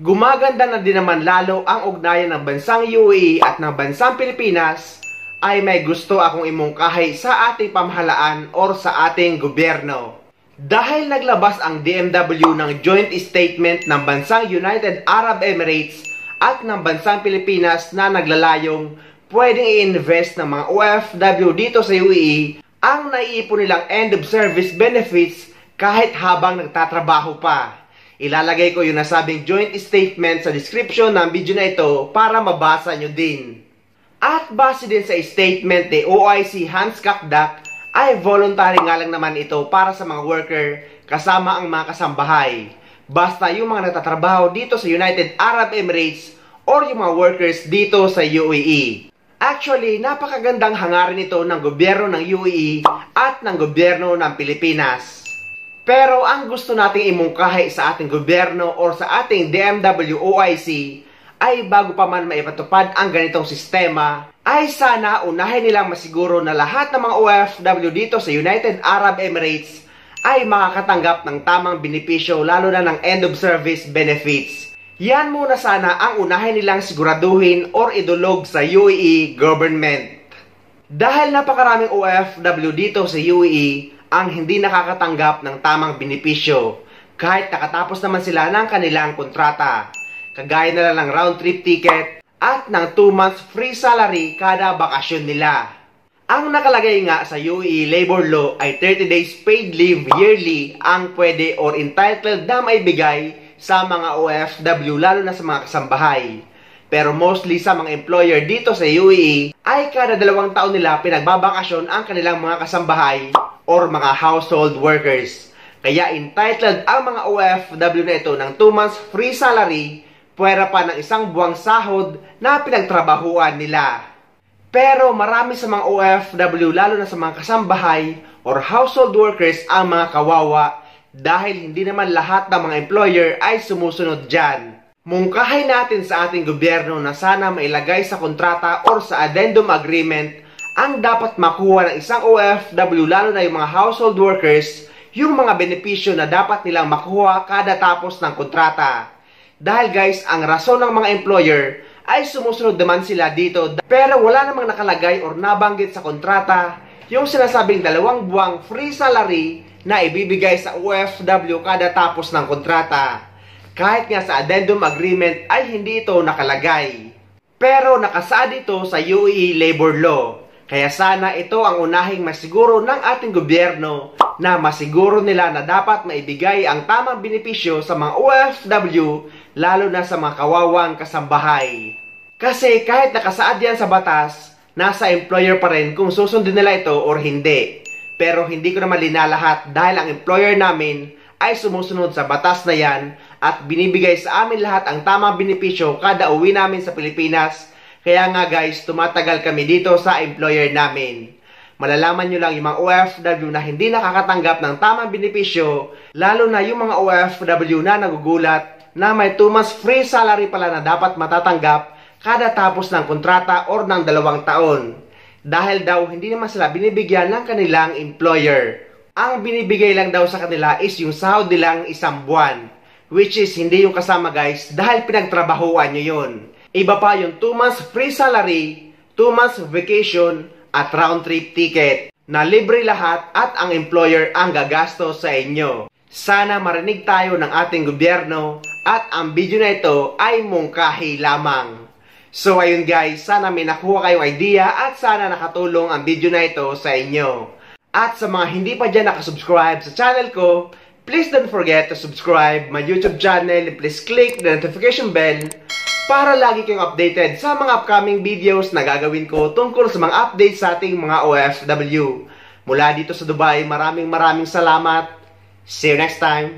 gumaganda na din naman lalo ang ugnayan ng bansang UAE at ng bansang Pilipinas, ay may gusto akong imungkahi sa ating pamahalaan or sa ating gobyerno. Dahil naglabas ang DMW ng joint statement ng bansang United Arab Emirates at ng bansang Pilipinas na naglalayong pwedeng i-invest ng mga OFW dito sa UAE ang naiipon nilang end of service benefits kahit habang nagtatrabaho pa. Ilalagay ko yung nasabing joint statement sa description ng video na ito para mabasa nyo din. At base din sa statement ni OIC Hans Kakdak, ay voluntary nga lang naman ito para sa mga worker kasama ang mga kasambahay. Basta yung mga nagtatrabaho dito sa United Arab Emirates or yung mga workers dito sa UAE. Actually, napakagandang hangarin ito ng gobyerno ng UAE at ng gobyerno ng Pilipinas. Pero ang gusto nating imungkahi sa ating gobyerno or sa ating DMW OIC ay bago pa man maipatupad ang ganitong sistema, ay sana unahin nilang masiguro na lahat ng mga OFW dito sa United Arab Emirates ay makakatanggap ng tamang benepisyo lalo na ng end of service benefits. Yan muna sana ang unahin nilang siguraduhin or idulog sa UAE government. Dahil napakaraming OFW dito sa UAE ang hindi nakakatanggap ng tamang benepisyo kahit nakatapos naman sila ng kanilang kontrata. Kagaya na lang ng round trip ticket at ng 2 months free salary kada bakasyon nila. Ang nakalagay nga sa UAE labor law ay 30 days paid leave yearly ang pwede or entitled na maibigay sa mga OFW lalo na sa mga kasambahay. Pero mostly sa mga employer dito sa UAE ay kada 2 taon nila pinagbabakasyon ang kanilang mga kasambahay or mga household workers. Kaya entitled ang mga OFW na ito ng 2 months free salary puwera pa ng 1 buwang sahod na pinagtrabahuan nila. Pero marami sa mga OFW lalo na sa mga kasambahay or household workers ang mga kawawa dahil hindi naman lahat ng mga employer ay sumusunod dyan. Mungkahay natin sa ating gobyerno na sana mailagay sa kontrata or sa addendum agreement ang dapat makuha ng isang OFW lalo na yung mga household workers, yung mga benepisyo na dapat nilang makuha kada tapos ng kontrata. Dahil guys, ang rason ng mga employer ay sumusunod naman sila dito pero wala namang nakalagay or nabanggit sa kontrata yung sinasabing 2 buwang free salary na ibibigay sa OFW kada tapos ng kontrata. Kahit nga sa addendum agreement ay hindi ito nakalagay. Pero nakasaad ito sa UAE labor law. Kaya sana ito ang unahing masiguro ng ating gobyerno na masiguro nila na dapat maibigay ang tamang benepisyo sa mga OFW lalo na sa mga kawawang kasambahay. Kasi kahit nakasaad yan sa batas, nasa employer pa rin kung susundin nila ito or hindi. Pero hindi ko naman linalahat dahil ang employer namin ay sumusunod sa batas na yan at binibigay sa amin lahat ang tamang benepisyo kada uwi namin sa Pilipinas. Kaya nga guys, tumatagal kami dito sa employer namin. Malalaman nyo lang yung mga OFW na hindi nakakatanggap ng tamang benepisyo, lalo na yung mga OFW na nagugulat na may 2 months free salary pala na dapat matatanggap kada tapos ng kontrata or ng 2 taon. Dahil daw hindi naman sila binibigyan ng kanilang employer. Ang binibigay lang daw sa kanila is yung sahod nilang 1 buwan. Which is hindi yung kasama guys dahil pinagtrabahuan nyo yun. Iba pa yung 2 months free salary, 2 months vacation at round trip ticket na libre lahat at ang employer ang gagasto sa inyo. Sana marinig tayo ng ating gobyerno at ang video na ito ay mungkahi lamang. So ayun guys, sana may nakuha kayong idea at sana nakatulong ang video na ito sa inyo. At sa mga hindi pa dyan nakasubscribe sa channel ko, please don't forget to subscribe my YouTube channel and please click the notification bell para lagi kayong updated sa mga upcoming videos na gagawin ko tungkol sa mga updates sa ating mga OFW. Mula dito sa Dubai, maraming salamat. See you next time.